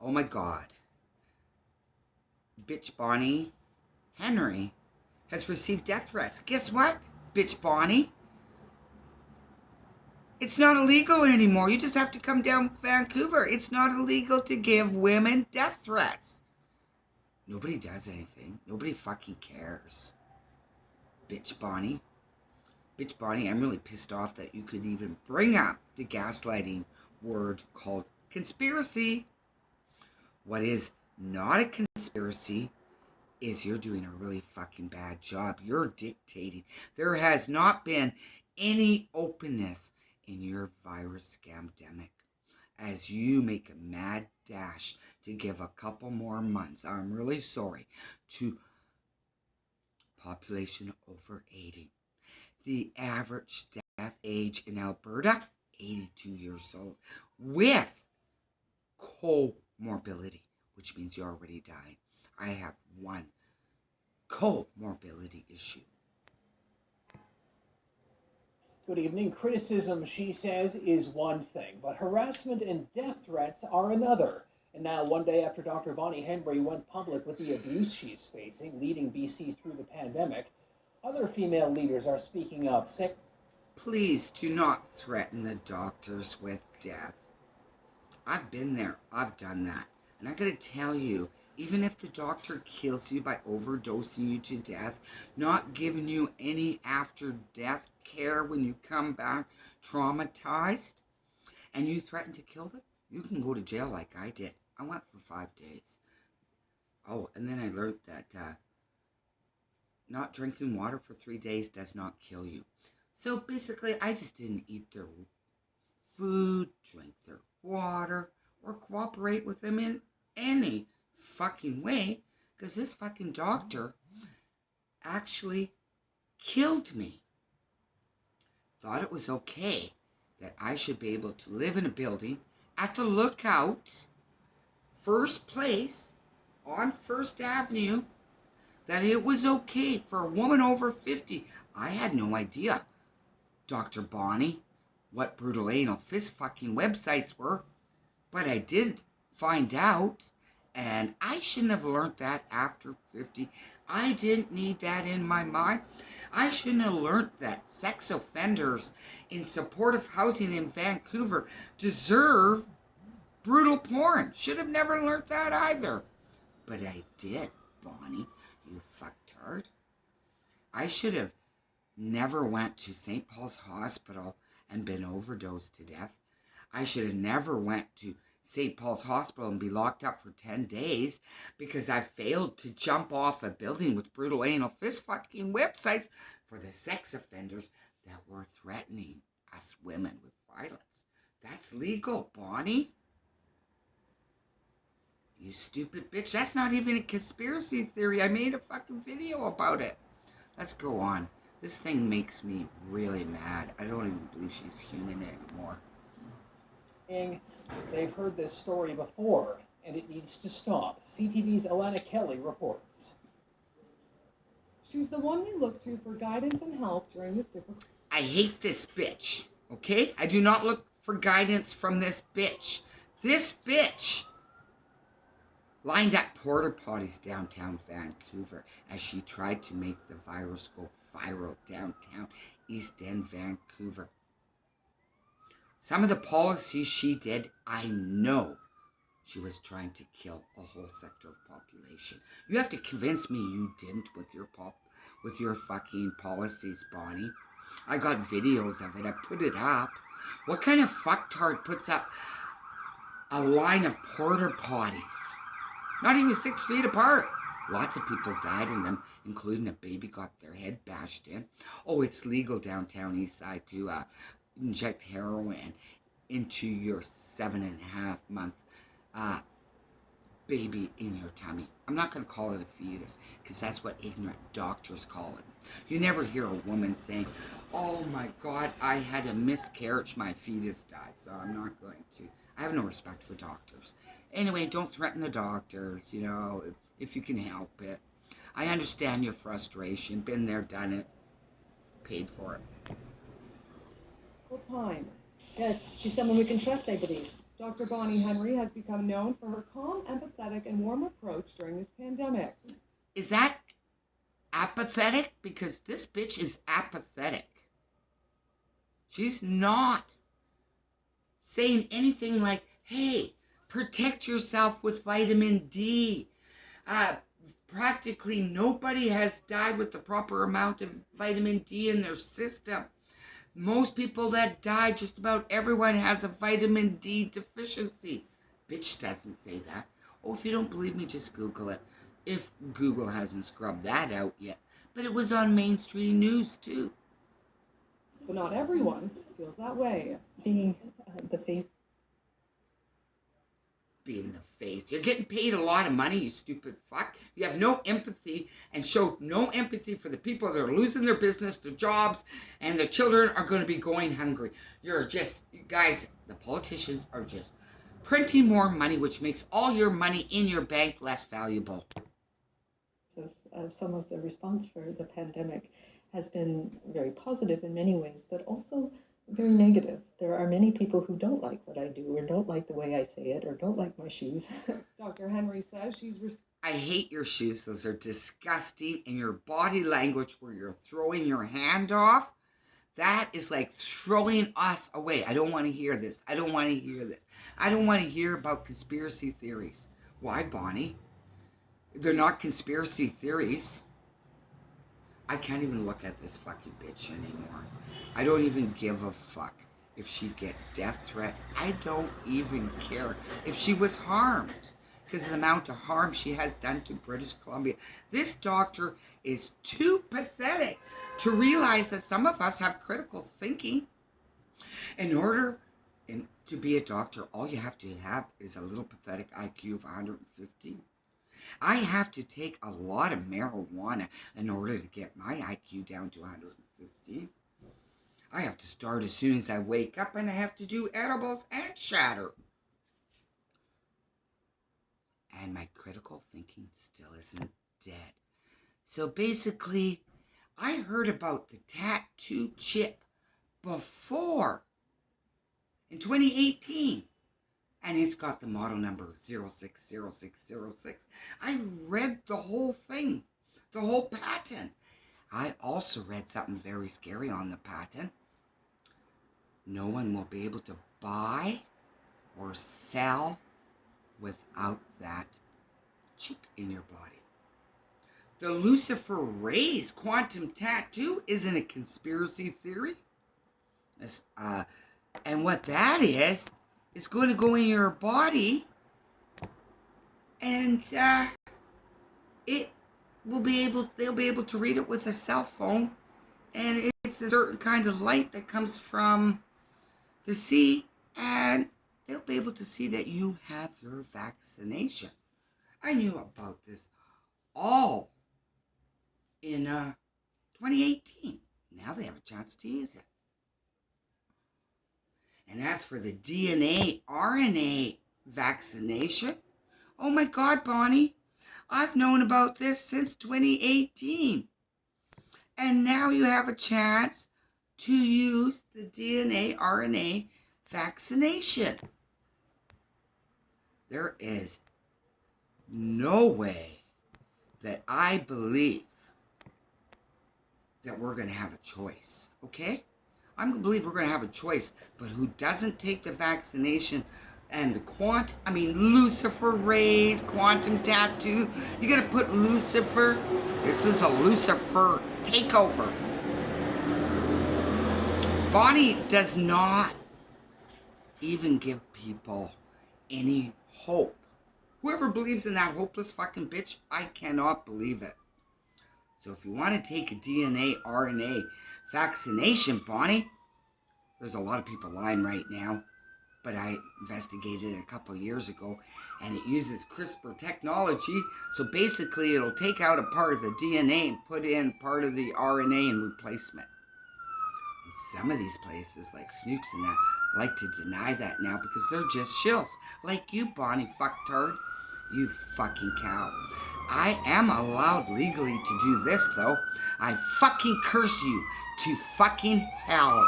Oh my God. Bitch Bonnie Henry has received death threats. Guess what, bitch Bonnie? It's not illegal anymore. You just have to come down Vancouver. It's not illegal to give women death threats. Nobody does anything. Nobody fucking cares. Bitch Bonnie. Bitch Bonnie, I'm really pissed off that you could even bring up the gaslighting word called conspiracy. What is not a conspiracy is you're doing a really fucking bad job. You're dictating. There has not been any openness in your virus scamdemic as you make a mad dash to give a couple more months. I'm really sorry to population over 80. The average death age in Alberta, 82 years old, with comorbidity, which means you're already dying. I have one comorbidity issue. Good evening. Criticism, she says, is one thing, but harassment and death threats are another. And now, one day after Dr. Bonnie Henry went public with the abuse she's facing, leading BC through the pandemic, other female leaders are speaking up, saying, Please do not threaten the doctors with death. I've been there. I've done that. And I gotta tell you, even if the doctor kills you by overdosing you to death, not giving you any after-death care when you come back traumatized, and you threaten to kill them, you can go to jail like I did. I went for 5 days. Oh, and then I learned that not drinking water for 3 days does not kill you. So basically, I just didn't eat their food, drink their water, or cooperate with them in any fucking way, because this fucking doctor actually killed me. Thought it was okay that I should be able to live in a building at the Lookout, first place on First Avenue, that it was okay for a woman over 50. I had no idea, Dr. Bonnie, what brutal anal fist fucking websites were, but I did find out, and I shouldn't have learned that after 50. I didn't need that in my mind. I shouldn't have learned that sex offenders in supportive housing in Vancouver deserve brutal porn. Should have never learned that either. But I did, Bonnie, you fucktard. I should have never went to St. Paul's Hospital and been overdosed to death. I should have never went to St. Paul's Hospital and be locked up for 10 days because I failed to jump off a building with brutal anal fist fucking websites for the sex offenders that were threatening us women with violence. That's legal, Bonnie. You stupid bitch. That's not even a conspiracy theory. I made a fucking video about it. Let's go on. This thing makes me really mad. I don't even believe she's human anymore. they've heard this story before, and it needs to stop. CTV's Alana Kelly reports. She's the one we look to for guidance and help during this difficult... I hate this bitch, okay? I do not look for guidance from this bitch. This bitch lined up porta potties downtown Vancouver as she tried to make the virus go viral downtown East End, Vancouver. Some of the policies she did, I know she was trying to kill a whole sector of population. You have to convince me you didn't with your fucking policies, Bonnie. I got videos of it. I put it up. What kind of fucktard puts up a line of porta potties? Not even 6 feet apart. Lots of people died in them, including a baby got their head bashed in. Oh, it's legal downtown East Side to inject heroin into your 7.5-month baby in your tummy. I'm not going to call it a fetus because that's what ignorant doctors call it. You never hear a woman saying, oh my God, I had a miscarriage, my fetus died, so I'm not going to. I have no respect for doctors. Anyway, don't threaten the doctors, you know, if you can help it. I understand your frustration. Been there, done it, paid for it. Full time. Yeah, she's someone we can trust, I believe. Dr. Bonnie Henry has become known for her calm, empathetic, and warm approach during this pandemic. Is that apathetic? Because this bitch is apathetic. She's not saying anything like, hey, protect yourself with vitamin D. Practically nobody has died with the proper amount of vitamin D in their system. Most people that die, just about everyone has a vitamin D deficiency. Bitch doesn't say that. Oh, if you don't believe me, just Google it. If Google hasn't scrubbed that out yet. But it was on mainstream news, too. But not everyone feels that way. Being the face. Being the face. You're getting paid a lot of money, you stupid fuck. You have no empathy and show no empathy for the people that are losing their business, their jobs, and their children are going to be going hungry. You're just, guys, the politicians are just printing more money, which makes all your money in your bank less valuable. Some of the response for the pandemic has been very positive in many ways, but also very negative. There are many people who don't like what I do, or don't like the way I say it, or don't like my shoes. Dr. Henry says she's... I hate your shoes. Those are disgusting. And your body language where you're throwing your hand off, that is like throwing us away. I don't want to hear this. I don't want to hear this. I don't want to hear about conspiracy theories. Why, Bonnie? They're not conspiracy theories. I can't even look at this fucking bitch anymore. I don't even give a fuck if she gets death threats. I don't even care if she was harmed because of the amount of harm she has done to British Columbia. This doctor is too pathetic to realize that some of us have critical thinking. In order to be a doctor, all you have to have is a little pathetic IQ of 150. I have to take a lot of marijuana in order to get my IQ down to 150. I have to start as soon as I wake up, and I have to do edibles and shatter. And my critical thinking still isn't dead. So basically, I heard about the tattoo chip before, in 2018. And it's got the model number 060606. I read the whole thing, the whole patent. I also read something very scary on the patent. No one will be able to buy or sell without that chip in your body. The Lucifer Rays quantum tattoo isn't a conspiracy theory. And what that is, it's going to go in your body, and it will be able. They'll be able to read it with a cell phone, and it's a certain kind of light that comes from the sea, and they'll be able to see that you have your vaccination. I knew about this all in 2018. Now they have a chance to use it. And as for the DNA, RNA vaccination, oh my God, Bonnie, I've known about this since 2018. And now you have a chance to use the DNA, RNA vaccination. There is no way that I believe that we're going to have a choice, okay? I'm going to believe we're going to have a choice, but who doesn't take the vaccination and the Lucifer Rays, quantum tattoo, you got to put Lucifer, this is a Lucifer takeover. Bonnie does not even give people any hope. Whoever believes in that hopeless fucking bitch, I cannot believe it. So if you want to take a DNA, RNA vaccination, Bonnie, there's a lot of people lying right now, but I investigated it a couple of years ago, and it uses CRISPR technology, so basically it'll take out a part of the DNA and put in part of the RNA in replacement. And some of these places, like Snoops and that, like to deny that now because they're just shills. Like you, Bonnie fucktard. You fucking cow. I am allowed legally to do this, though. I fucking curse you to fucking hell.